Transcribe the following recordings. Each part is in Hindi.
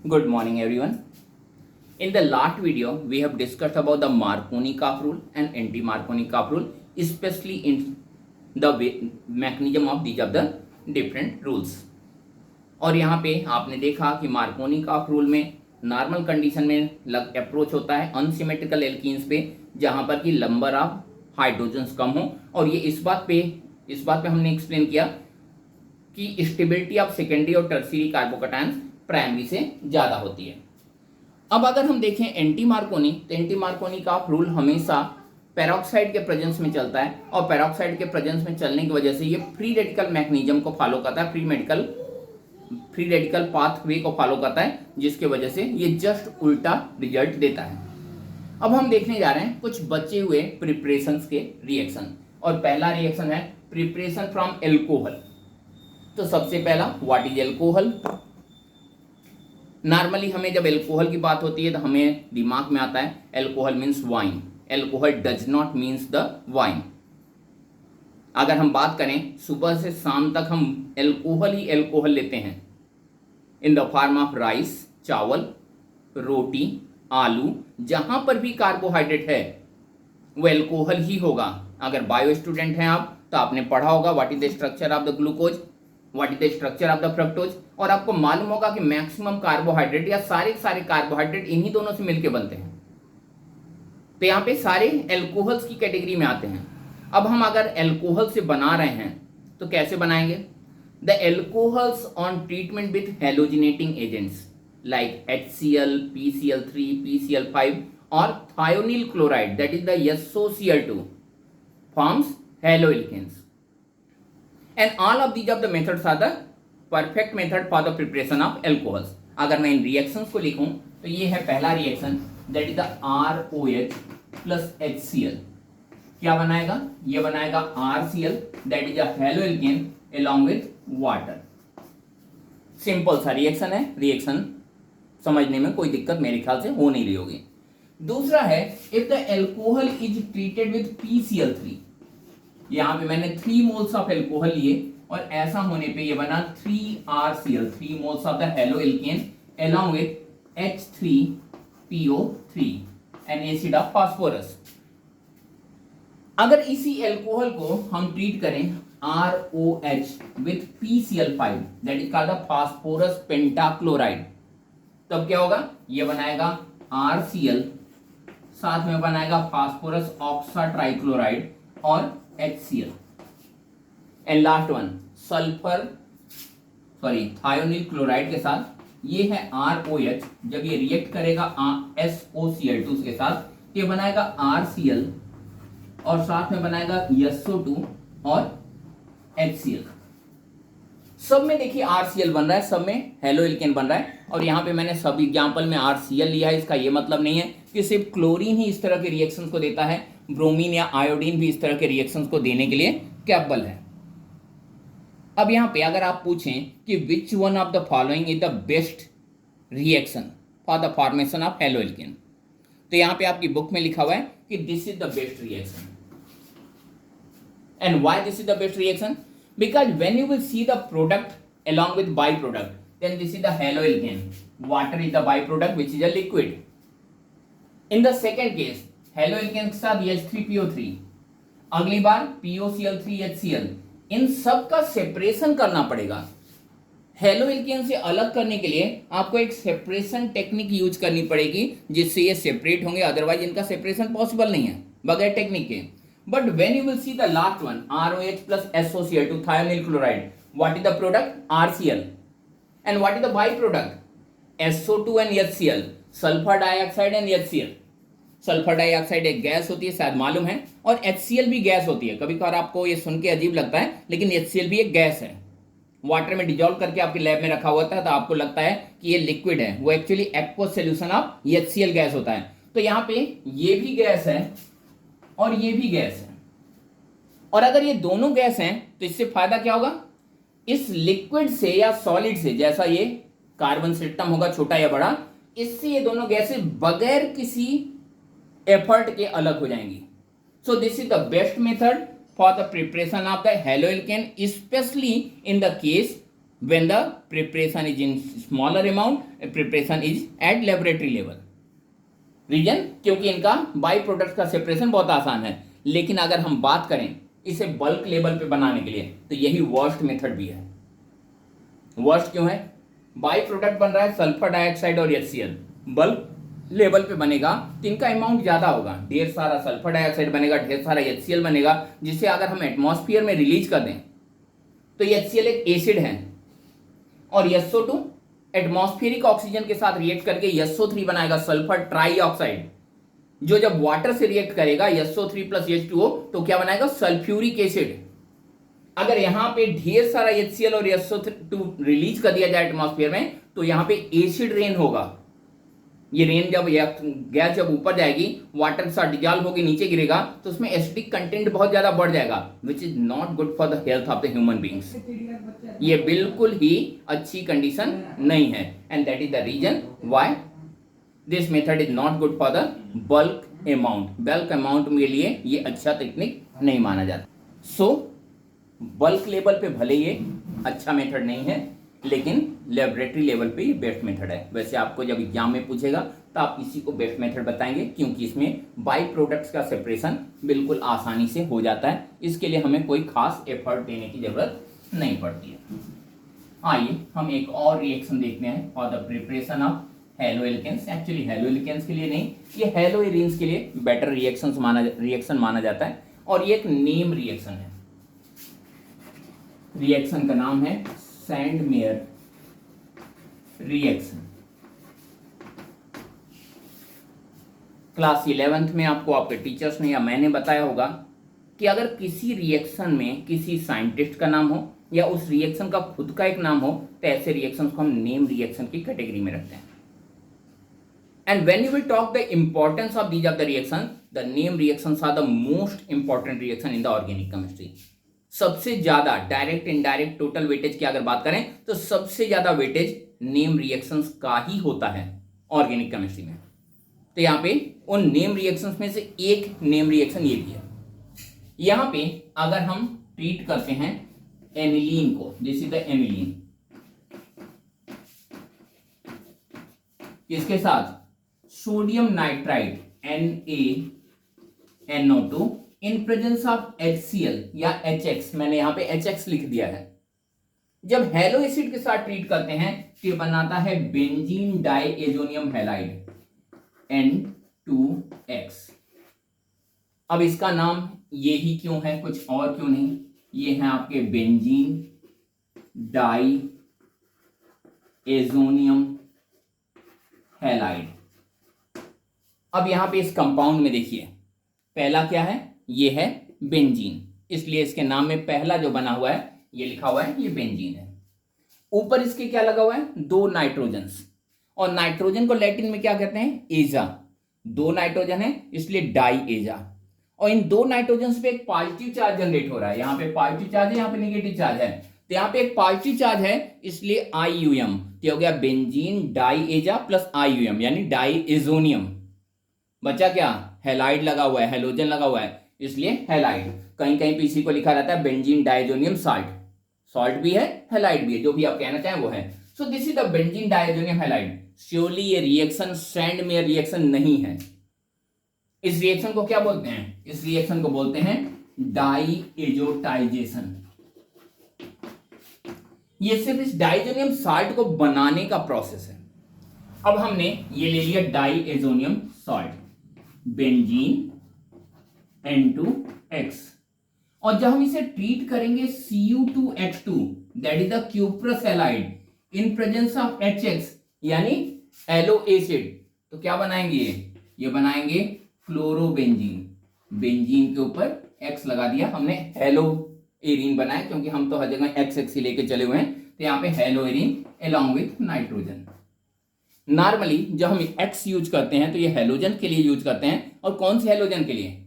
Good morning, everyone. In the last video, we have discussed about the Marconi-Karp rule and anti-Marconi-Karp rule, especially in the mechanism of these of the different rules. और यहाँ पे आपने देखा कि मार्कोनी कार्प रूल में नॉर्मल कंडीशन में अप्रोच होता है अनसिमेट्रिकल एल्कीन्स पे, जहाँ पर कि नंबर ऑफ हाइड्रोजन्स कम हो, और ये इस बात पे हमने एक्सप्लेन किया कि स्टेबिलिटी ऑफ सेकेंडरी और टर्शियरी कार्बोकैटायंस प्राइमरी से ज़्यादा होती है। अब अगर हम देखें एंटी मार्कोनी, तो एंटी मार्कोनी का रूल हमेशा पेरोक्साइड के प्रेजेंस में चलता है, और पेरोक्साइड के प्रेजेंस में चलने की वजह से ये फ्री रेडिकल मैकेनिज्म को फॉलो करता है, फ्री रेडिकल पाथवे को फॉलो करता है, जिसके वजह से ये जस्ट उल्टा रिजल्ट देता है। अब हम देखने जा रहे हैं कुछ बचे हुए प्रिपरेशंस के रिएक्शन, और पहला रिएक्शन है प्रिपरेशन फ्रॉम एल्कोहल। तो सबसे पहला व्हाट इज एल्कोहल। नॉर्मली हमें जब एल्कोहल की बात होती है तो हमें दिमाग में आता है alcohol means wine. Alcohol does not means the wine. अगर हम बात करें सुबह से शाम तक हम एल्कोहल ही एल्कोहल लेते हैं in the form of rice, चावल, रोटी, आलू, जहां पर भी कार्बोहाइड्रेट है वो एल्कोहल ही होगा। अगर बायो स्टूडेंट हैं आप तो आपने पढ़ा होगा what is the structure of the glucose, what is the structure of the fructose, और आपको मालूम होगा कि मैक्सिमम कार्बोहाइड्रेट या सारे कार्बोहाइड्रेट इन्हीं दोनों से मिलकर बनते हैं। तो यहाँ पे सारे एल्कोहल्स की कैटेगरी में आते हैं। अब हम अगर एल्कोहल से बना रहे हैं तो कैसे बनाएंगे। The alcohols on treatment with halogenating agents like HCl, PCl3, PCl5 और thionyl chloride that is the SOCl2 forms haloalkanes, and all of these of the methods are the perfect method for the preparation of alcohols. अगर मैं इन रिएक्शंस को लिखूं तो ये है पहला reaction that is the ROH plus HCl। क्या बनाएगा, ये बनाएगा RCl that is a haloalkane along with water. Simple सा रिएक्शन है, रिएक्शन समझने में कोई दिक्कत मेरे ख्याल से हो नहीं रही होगी। दूसरा है if the alcohol is treated with PCl3। यहां पे मैंने 3 मोल्स ऑफ एल्कोहल लिए और ऐसा होने पे ये बना 3RCl, 3 moles of the haloalkane along with H3PO3 N acid of phosphorus. अगर इसी एल्कोहल को हम ट्रीट करें ROH with PCl5 that is called the phosphorus pentachloride, तब क्या होगा, ये बनाएगा RCl, साथ में बनाएगा फास्फोरस ऑक्सा ट्राइक्लोराइड और HCl, and last one thionyl chloride के साथ, ये है ROH। जब ये रिएक्ट करेगा SOCl2 के साथ, ये बनाएगा RCl और साथ में बनाएगा SO2 और HCl। सब में देखिए RCl बन रहा है, सब में हेलोएल्केन बन रहा है, और यहाँ पे मैंने सब एग्जाम्पल में RCl लिया है। इसका ये मतलब नहीं है कि सिर्फ क्लोरीन ही इस तरह के रिएक्शंस को देता है, ब्रोमीन या आयोडीन भी इस तरह के रिएक्शंस को देने के लिए कैपेबल है। अब यहाँ पे अगर आप पूछें कि which one of the following is the best reaction for the formation of haloalkane, तो यहाँ पे आपकी बुक में लिखा हुआ है कि this is the best reaction. And why this is the best reaction, because when you will see the product along with byproduct, then this is the haloalkane. Water is the byproduct which is a liquid. In the second case, haloalkane के साथ H3PO3, अगली बार POCl3HCl, इन सब का सेपरेशन करना पड़ेगा। हेलोएल्केन से अलग करने के लिए आपको एक सेपरेशन टेक्निक यूज करनी पड़ेगी जिससे ये सेपरेट होंगे, अदरवाइज इनका सेपरेशन पॉसिबल नहीं है बगैर टेक्निक के। But when you will see the last one, ROH plus SOCl2 thionyl chloride, what is the product? RCl. And what is the byproduct? SO2 and HCl, sulfur dioxide and HCl. Sulphur dioxide एक गैस होती है, शायद मालूम है, और HCl भी गैस होती है। कभी कभार आपको ये सुन के अजीब लगता है, लेकिन HCl भी एक गैस है। वाटर में डिजोल्व करके आपके लैब में रखा होता है तो आपको लगता है कि ये लिक्विड है, वो actually aqueous solution of HCl gas होता है। तो यहाँ पे ये भी गैस है और ये भी गैस है, और अगर ये दोनों गैस हैं तो इससे फायदा क्या होगा, इस लिक्विड से या सॉलिड से, जैसा ये कार्बन सिस्टम होगा छोटा या बड़ा, इससे ये दोनों गैसें बगैर किसी एफर्ट के अलग हो जाएंगी। So this is the best method for the preparation of the haloalkane, specially in the case when the preparation is in smaller amount, preparation is at laboratory level. Reason क्योंकि इनका बाई प्रोडक्ट का सेपरेशन बहुत आसान है, लेकिन अगर हम बात करें इसे बल्क लेवल पे बनाने के लिए तो यही वर्स्ट मेथड भी है। वर्स्ट क्यों है? बाई प्रोडक्ट बन रहा है सल्फर डाइऑक्साइड और HCl, बल्क लेवल पे बनेगा तो इनका अमाउंट ज्यादा होगा, ढेर सारा सल्फर डाइऑक्साइड बनेगा, ढेर सारा HCl बनेगा, जिसे अगर हम एटमॉस्फेयर में रिलीज कर दें तो HCl एक एसिड है और SO2 एटमॉस्फेरिक ऑक्सीजन के साथ रिएक्ट करके SO3 बनाएगा, सल्फर ट्राईऑक्साइड, जो जब वाटर से रिएक्ट करेगा SO3 प्लस H2O तो क्या बनाएगा? Sulphuric acid. अगर यहां पे ढेर सारा HCl और SO2 रिलीज कर दिया जाए एटमॉस्फेयर में तो यहां पे एसिड रेन होगा। ये रेन जब गैस जब ऊपर जाएगी, वाटर के साथ डिजॉल्व होकर नीचे गिरेगा तो उसमें एसिडिक कंटेंट बहुत ज्यादा बढ़ जाएगा, which is not good for the health of the human beings. ये बिल्कुल ही अच्छी कंडीशन नहीं है, and that is the reason why this method is not good for the bulk amount. Bulk amount के लिए ये अच्छा टेक्निक नहीं माना जाता। सो बल्क लेवल पे भले ये अच्छा मेथड नहीं है, लेकिन लेबोरेटरी लेवल पे ये बेस्ट मेथड है। वैसे आपको जब एग्जाम में पूछेगा तो आप इसी को बेस्ट मेथड बताएंगे, क्योंकि इसमें बाई प्रोडक्ट्स का सेपरेशन बिल्कुल आसानी से हो जाता है। इसके लिए हमें कोई खास एफर्ट देने की जरूरत नहीं पड़ती है। आइए हम एक और रिएक्शन देखते हैं for the preparation of haloalkanes. Actually haloalkanes के लिए नहीं, ये हेलोएरीन्स के लिए बेटर रिएक्शन माना जाता है, और ये एक नेम रिएक्शन है। रिएक्शन का नाम है सैंडमेयर रिएक्शन। क्लास 11th में आपको आपके टीचर्स ने या मैंने बताया होगा कि अगर किसी रिएक्शन में किसी साइंटिस्ट का नाम हो या उस रिएक्शन का खुद का एक नाम हो तो ऐसे रिएक्शंस को हम नेम रिएक्शन की कैटेगरी में रखते हैं। And when you will talk the importance of these of the reaction, the name reactions are the most important reaction in the organic chemistry. सबसे ज्यादा डायरेक्ट इनडायरेक्ट टोटल वेटेज की अगर बात करें तो सबसे ज्यादा वेटेज नेम रिएक्शंस का ही होता है ऑर्गेनिक केमिस्ट्री में। तो यहां पे उन नेम रिएक्शंस में से एक नेम रिएक्शन ये भी है। यहां पे अगर हम ट्रीट करते हैं एनिलीन को, दिस इज द एनिलीन, इसके साथ sodium nitride NaNO2 in presence of HCl या HX, मैंने यहां पे HX लिख दिया है। जब हेलो एसिड के साथ ट्रीट करते हैं तो ये बनाता है बेंजीन डाइएजोनियम हैलाइड N2X। अब इसका नाम ये ही क्यों है, कुछ और क्यों नहीं, ये है आपके बेंजीन डाइएजोनियम हैलाइड। अब यहां पे इस कंपाउंड में देखिए, पहला क्या है, ये है बेंजीन, इसलिए इसके नाम में पहला जो बना हुआ है ये लिखा हुआ है, ये बेंजीन है। ऊपर इसके क्या लगा हुआ है, 2 नाइट्रोजन्स, और नाइट्रोजन को लैटिन में क्या कहते हैं, एजा। 2 नाइट्रोजन है इसलिए डाई एजा, और इन 2 नाइट्रोजन पे एक पॉजिटिव चार्ज जनरेट हो रहा है। यहाँ पे पॉजिटिव चार्ज है, यहाँ पे नेगेटिव चार्ज है, तो यहाँ पे एक पॉजिटिव चार्ज है इसलिए IUM, तो हो गया बेंजीन डाई एजा प्लस IUM यानी डाइएजोनियम। बचा क्या, हैलाइड लगा हुआ है, हेलोजन लगा हुआ है इसलिए हैलाइड। कहीं कहीं पे इसी को लिखा रहता है बेंजीन डाइएजोनियम साल्ट, सॉल्ट भी है हैलाइड भी है, जो भी आप कहना चाहें वो है। So this is the benzene diazonium halide. Surely ये रिएक्शन सैंडमेयर रिएक्शन नहीं है। इस रिएक्शन को क्या बोलते हैं, इस रिएक्शन को बोलते हैं डाइएजोटाइजेशन। ये सिर्फ इस डाइएजोनियम साल्ट को बनाने का प्रोसेस है। अब हमने ये ले लिया डाइएजोनियम साल्ट, बेंजीन N2X, और जब हम इसे ट्रीट करेंगे Cu2H2 that is the cuprous halide in presence of HX यानी एलो एसिड, तो क्या बनाएंगे, ये बनाएंगे क्लोरोबेंजीन। बेंजीन के ऊपर X लगा दिया हमने, हेलो एरीन बनाया, क्योंकि हम तो हर जगह XX ही लेके चले हुए हैं, तो यहाँ पे hello arene along with nitrogen. Normally जब हम X यूज करते हैं तो ये हेलोजन के लिए यूज करते हैं, और कौन से हेलोजन के लिए,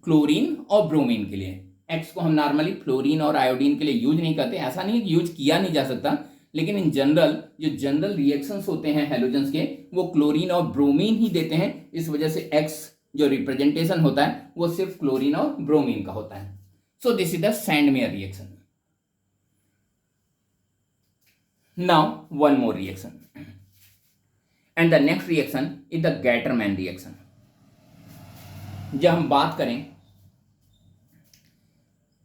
क्लोरीन और ब्रोमीन के लिए। X को हम नॉर्मली फ्लोरीन और आयोडीन के लिए यूज नहीं करते, ऐसा नहीं कि यूज किया नहीं जा सकता, लेकिन इन जनरल जो जनरल रिएक्शंस होते हैं हेलोजन्स के वो क्लोरीन और ब्रोमीन ही देते हैं। इस वजह से X जो रिप्रेजेंटेशन होता है वो सिर्फ क्लोरीन और ब्रोमीन का होता है। So this is the Sandmeyer reaction. Now one more reaction, and the next reaction is the Gattermann reaction. जब हम बात करें,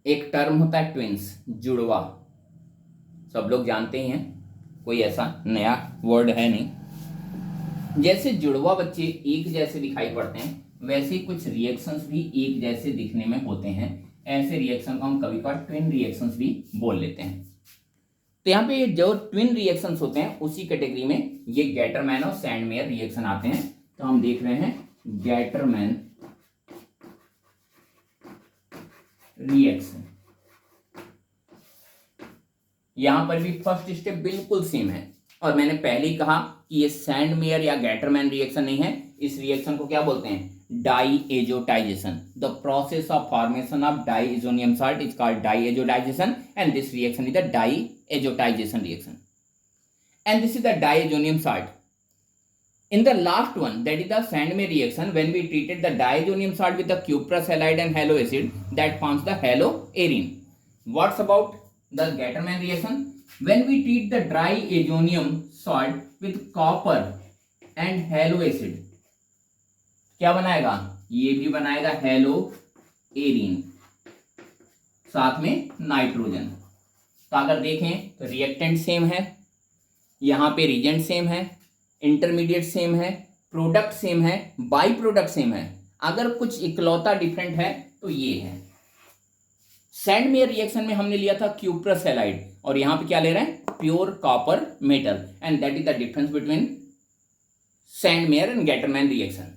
एक टर्म होता है ट्विंस, जुड़वा, सब लोग जानते ही हैं, कोई ऐसा नया वर्ड है नहीं। जैसे जुड़वा बच्चे एक जैसे दिखाई पड़ते हैं, वैसे ही कुछ रिएक्शंस भी एक जैसे दिखने में होते हैं। ऐसे रिएक्शन को हम कभी कभार ट्विन रिएक्शंस भी बोल लेते हैं। तो यहाँ पे जो ट्विन रिएक्शंस होते हैं उसी कैटेगरी में ये गैटरमैन और सैंडमेयर रिएक्शन आते हैं। तो हम देख रहे हैं गैटरमैन रिएक्शन। यहां पर भी फर्स्ट स्टेप बिल्कुल सेम है, और मैंने पहले ही कहा कि ये सैंडमेयर या गैटरमैन रिएक्शन नहीं है। इस रिएक्शन को क्या बोलते हैं? Diazotization. The process of formation of diazonium salt is called diazotization, and this reaction is the diazotization reaction. And this is the diazonium salt. In the last one, that is the Sandmeyer reaction, when we treated the diazonium salt with the cuprous halide and halo acid, that forms the haloarine. What's about the Gattermann reaction? When we treat the diazonium salt with copper and halo acid, क्या बनाएगा? ये भी बनाएगा हेलोएरिन, साथ में नाइट्रोजन। तो अगर देखें तो रिएक्टेंट सेम है, यहाँ पे रिजेंट सेम है, इंटरमीडिएट सेम है, प्रोडक्ट सेम है, बाई प्रोडक्ट सेम है। अगर कुछ इकलौता डिफरेंट है तो ये है। सैंडमेयर रिएक्शन में हमने लिया था क्यूप्रस हैलाइड, और यहाँ पे क्या ले रहे हैं? Pure copper metal, and that is the difference between Sandmeyer and Gattermann reaction.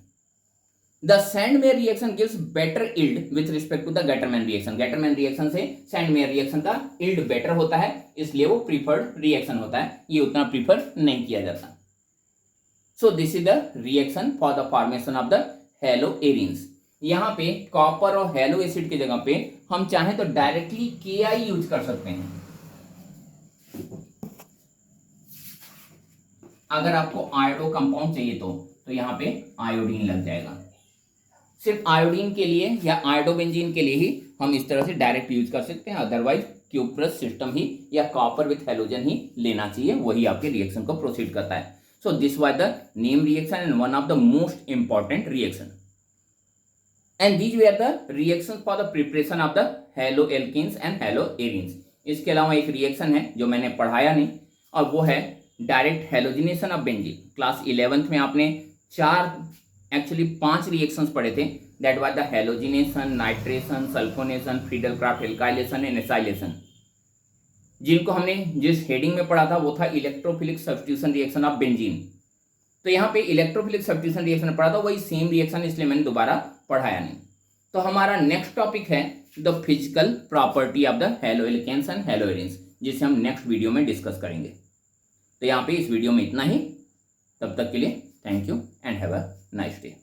The Sandmeyer reaction gives better yield with respect to the Gattermann reaction. Gattermann reaction से Sandmeyer reaction का yield better होता है, इसलिए वो preferred reaction होता है। ये उतना prefer नहीं किया जाता। So this is the reaction for the formation of the haloarines. यहाँ पे कॉपर और हेलो एसिड की जगह पे हम चाहें तो डायरेक्टली Ki यूज कर सकते हैं। अगर आपको आयोडो कंपाउंड चाहिए तो यहाँ पे आयोडीन लग जाएगा। सिर्फ आयोडीन के लिए या आयोडोबेंजीन के लिए ही हम इस तरह से डायरेक्ट यूज कर सकते हैं, अदरवाइज क्यूप्रस सिस्टम ही या कॉपर विथ हेलोजन ही लेना चाहिए, वही आपके रिएक्शन को प्रोसीड करता है। So this was the name reaction and one of the most important reaction, and these were the reactions for the preparation of the haloalkanes and haloarenes. इसके अलावा एक रिएक्शन है जो मैंने पढ़ाया नहीं, और वो है direct halogenation of benzene. Class 11th में आपने 5 रिएक्शंस पढ़े थे, that was the halogenation, nitration, sulphonation, Friedel-Crafts alkylation and acylation. जिनको हमने जिस हेडिंग में पढ़ा था वो था electrophilic substitution reaction of benzene. तो यहाँ पे इलेक्ट्रोफिलिक सब्स्टिट्यूशन रिएक्शन पढ़ा था, वही सेम रिएक्शन, इसलिए मैंने दोबारा पढ़ाया नहीं। तो हमारा नेक्स्ट टॉपिक है the physical property of the haloalkanes and हेलोएरिन्स, जिसे हम नेक्स्ट वीडियो में डिस्कस करेंगे। तो यहाँ पे इस वीडियो में इतना ही, तब तक के लिए thank you and have a nice day.